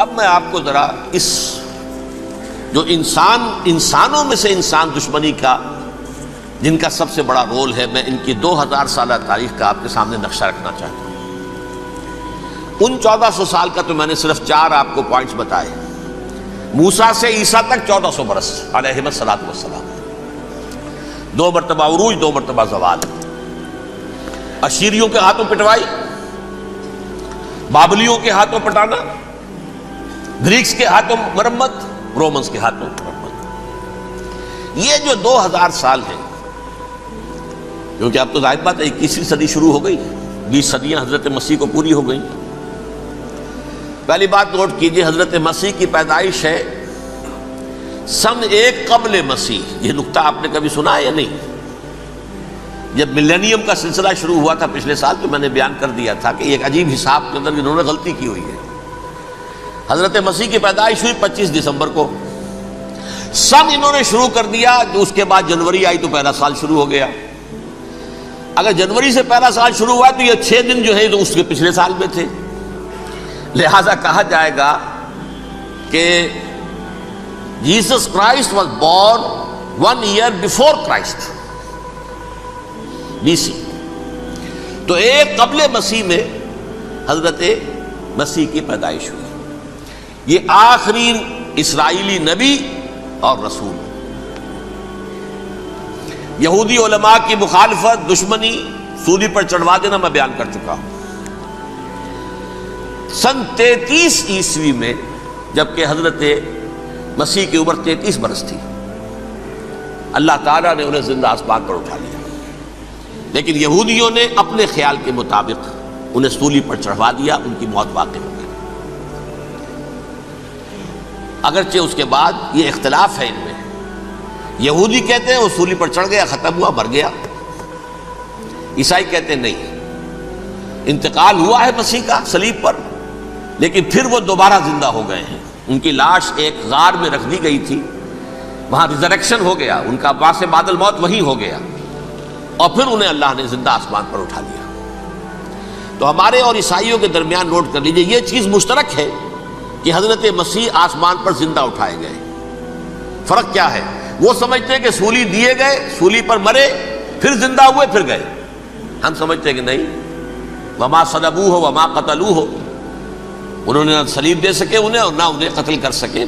اب میں آپ کو ذرا اس جو انسانوں میں سے انسان دشمنی کا جن کا سب سے بڑا رول ہے، میں ان کی 2000 سالہ تاریخ کا آپ کے سامنے نقشہ رکھنا چاہتا ہوں۔ ان 1400 سال کا تو میں نے صرف 4 آپ کو پوائنٹس بتائے۔ موسیٰ سے عیسیٰ تک 1400 برس علیہ الصلوۃ والسلام، 2 مرتبہ عروج، 2 مرتبہ زوال، اشیریوں کے ہاتھوں پٹوائی، بابلیوں کے ہاتھوں پٹانا، گریکس کے ہاتھوں مرمت، رومنس کے ہاتھوں مرمت۔ یہ جو 2000 سال ہیں، کیونکہ اب تو ظاہر بات ہے 21ویں صدی شروع ہو گئی، 20 صدیاں حضرت مسیح کو پوری ہو گئی۔ پہلی بات نوٹ کیجئے، حضرت مسیح کی پیدائش ہے سن 1 قبل مسیح۔ یہ نقطہ آپ نے کبھی سنا ہے یا نہیں؟ جب ملینیم کا سلسلہ شروع ہوا تھا پچھلے سال، تو میں نے بیان کر دیا تھا کہ ایک عجیب حساب کے اندر انہوں نے غلطی کی ہوئی ہے۔ حضرت مسیح کی پیدائش ہوئی 25 دسمبر کو، سن انہوں نے شروع کر دیا، جو اس کے بعد جنوری آئی تو پہلا سال شروع ہو گیا۔ اگر جنوری سے پہلا سال شروع ہوا تو یہ 6 دن جو ہے تو اس کے پچھلے سال میں تھے، لہذا کہا جائے گا کہ Jesus Christ was born 1 year before Christ, BC۔ تو 1 قبل مسیح میں حضرت مسیح کی پیدائش ہوئی۔ یہ آخری اسرائیلی نبی اور رسول۔ یہودی علماء کی مخالفت، دشمنی، سولی پر چڑھوا دینا میں بیان کر چکا ہوں۔ سن 33 عیسوی میں، جبکہ حضرت مسیح کی عمر 33 برس تھی، اللہ تعالیٰ نے انہیں زندہ آسمان پر اٹھا لیا، لیکن یہودیوں نے اپنے خیال کے مطابق انہیں سولی پر چڑھوا دیا، ان کی موت واقع ہو گئی۔ اگرچہ اس کے بعد یہ اختلاف ہے ان میں، یہودی کہتے ہیں وہ سولی پر چڑھ گیا، ختم ہوا، مر گیا۔ عیسائی کہتے ہیں نہیں، انتقال ہوا ہے مسیح کا صلیب پر، لیکن پھر وہ دوبارہ زندہ ہو گئے ہیں۔ ان کی لاش ایک غار میں رکھ دی گئی تھی، وہاں ریزریکشن ہو گیا، ان کا باعث بعد الموت وہی ہو گیا، اور پھر انہیں اللہ نے زندہ آسمان پر اٹھا لیا۔ تو ہمارے اور عیسائیوں کے درمیان نوٹ کر لیجئے، یہ چیز مشترک ہے کہ حضرت مسیح آسمان پر زندہ اٹھائے گئے۔ فرق کیا ہے؟ وہ سمجھتے ہیں کہ سولی دیے گئے، سولی پر مرے، پھر زندہ ہوئے، پھر گئے۔ ہم سمجھتے ہیں کہ نہیں، وما صلبوہ وما قتلوہ، انہوں نے نہ صلیب دے سکے انہیں اور نہ انہیں قتل کر سکے،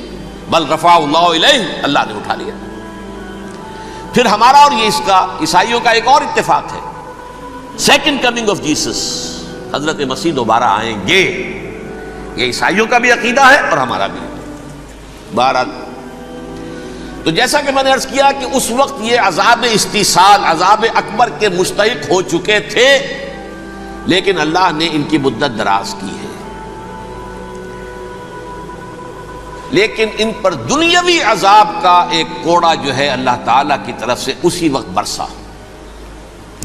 بل رفع اللہ الیہ، اللہ نے اٹھا لیا۔ پھر ہمارا اور یہ اس کا عیسائیوں کا ایک اور اتفاق ہے، سیکنڈ کمنگ آف جیسس، حضرت مسیح دوبارہ آئیں گے۔ یہ عیسائیوں کا بھی عقیدہ ہے اور ہمارا بھی۔ بہرحال تو جیسا کہ میں نے عرض کیا کہ اس وقت یہ عذاب استیصال، عذاب اکبر کے مستحق ہو چکے تھے، لیکن اللہ نے ان کی مدت دراز کی ہے۔ لیکن ان پر دنیاوی عذاب کا ایک کوڑا جو ہے اللہ تعالیٰ کی طرف سے اسی وقت برسا۔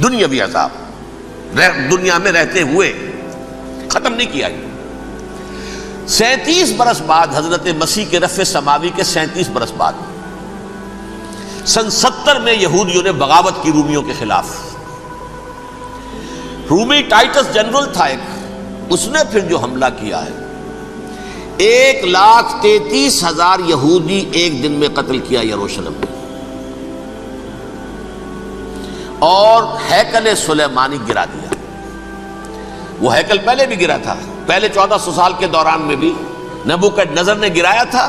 دنیاوی عذاب دنیا میں رہتے ہوئے ختم نہیں کیا۔ 37 برس بعد، حضرت مسیح کے رفع سماوی کے 37 برس بعد، سن 70 میں یہودیوں نے بغاوت کی رومیوں کے خلاف۔ رومی ٹائٹس جنرل تھا ایک، اس نے پھر جو حملہ کیا ہے، 1,33,000 یہودی ایک دن میں قتل کیا یروشلم میں، اور ہیکل سلیمانی گرا دیا۔ وہ ہیکل پہلے بھی گرا تھا، پہلے 1400 سال کے دوران میں بھی نبوکڈنیزر نے گرایا تھا،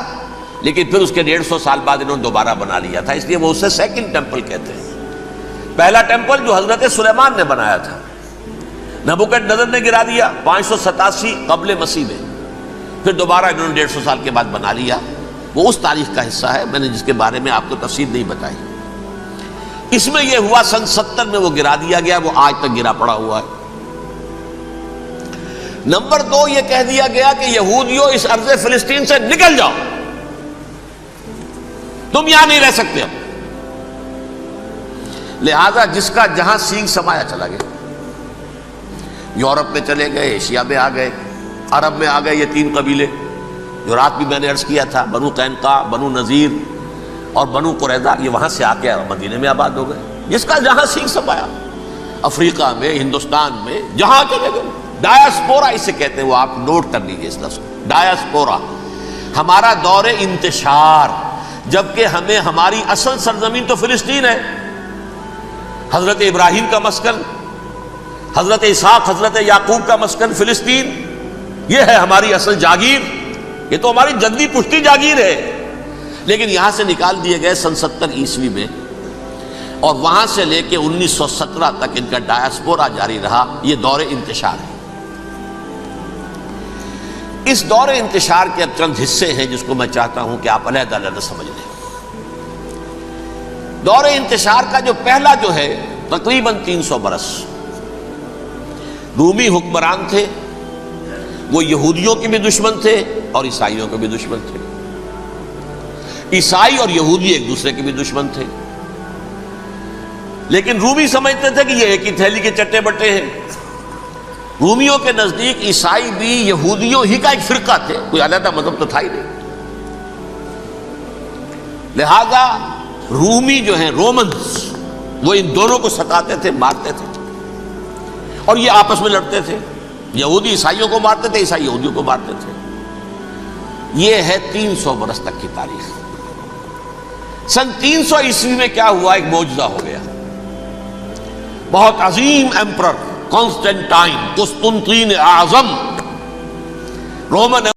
لیکن پھر اس کے 150 سال بعد انہوں نے دوبارہ بنا لیا تھا، اس لیے وہ اسے سیکنڈ ٹیمپل کہتے ہیں۔ پہلا ٹیمپل جو حضرت سلیمان نے بنایا تھا، نبوکڈنیزر نے گرا دیا 587 قبل مسیح میں، پھر دوبارہ انہوں نے 150 سال کے بعد بنا لیا۔ وہ اس تاریخ کا حصہ ہے، میں نے جس کے بارے میں آپ کو تفصیل نہیں بتائی۔ اس میں یہ ہوا سن 70 میں وہ گرا دیا گیا، وہ آج تک گرا پڑا ہوا ہے۔ نمبر 2، یہ کہہ دیا گیا کہ یہودیوں اس ارض فلسطین سے نکل جاؤ، تم یہاں نہیں رہ سکتے اب۔ لہذا جس کا جہاں سینگ سمایا چلا گیا، یورپ میں چلے گئے، ایشیا میں آ گئے، عرب میں آ گئے۔ یہ 3 قبیلے جو رات بھی میں نے عرض کیا تھا، بنو قینقاع، بنو نذیر اور بنو قریظہ، یہ وہاں سے آ کے مدینے میں آباد ہو گئے۔ جس کا جہاں سینگ سمایا، افریقہ میں، ہندوستان میں، جہاں چلے گئے۔ ڈایاسپورا اسے کہتے ہیں، وہ آپ نوٹ کر لیجیے اس لفظ کو، ڈایاسپورا، ہمارا دور انتشار، جبکہ ہمیں ہماری اصل سرزمین تو فلسطین ہے، حضرت ابراہیم کا مسکن، حضرت اسحاق حضرت یعقوب کا مسکن فلسطین، یہ ہے ہماری اصل جاگیر، یہ تو ہماری جدی پشتی جاگیر ہے، لیکن یہاں سے نکال دیے گئے سن 70 عیسوی میں، اور وہاں سے لے کے 1917 تک ان کا ڈایاسپورا جاری رہا۔ یہ دور انتشار ہے۔ اس دور انتشار کے اب چند حصے ہیں جس کو میں چاہتا ہوں کہ آپ علیحدہ علیحدہ سمجھ لیں۔ دور انتشار کا جو پہلا جو ہے تقریباً 300 برس رومی حکمران تھے، وہ یہودیوں کے بھی دشمن تھے اور عیسائیوں کے بھی دشمن تھے، عیسائی اور یہودی ایک دوسرے کے بھی دشمن تھے، لیکن رومی سمجھتے تھے کہ یہ ایک ہی تھیلی کے چٹے بٹے ہیں۔ رومیوں کے نزدیک عیسائی بھی یہودیوں ہی کا ایک فرقہ تھے، کوئی علیحدہ مذہب تو تھا ہی نہیں، لہذا رومی جو ہیں رومنز وہ ان دونوں کو ستاتے تھے، مارتے تھے، اور یہ آپس میں لڑتے تھے، یہودی عیسائیوں کو مارتے تھے، عیسائی یہودیوں کو مارتے تھے۔ یہ ہے 300 برس تک کی تاریخ۔ سن 300 عیسوی میں کیا ہوا؟ ایک معجزہ ہو گیا۔ بہت عظیم ایمپرر قسطنطین اعظم رومن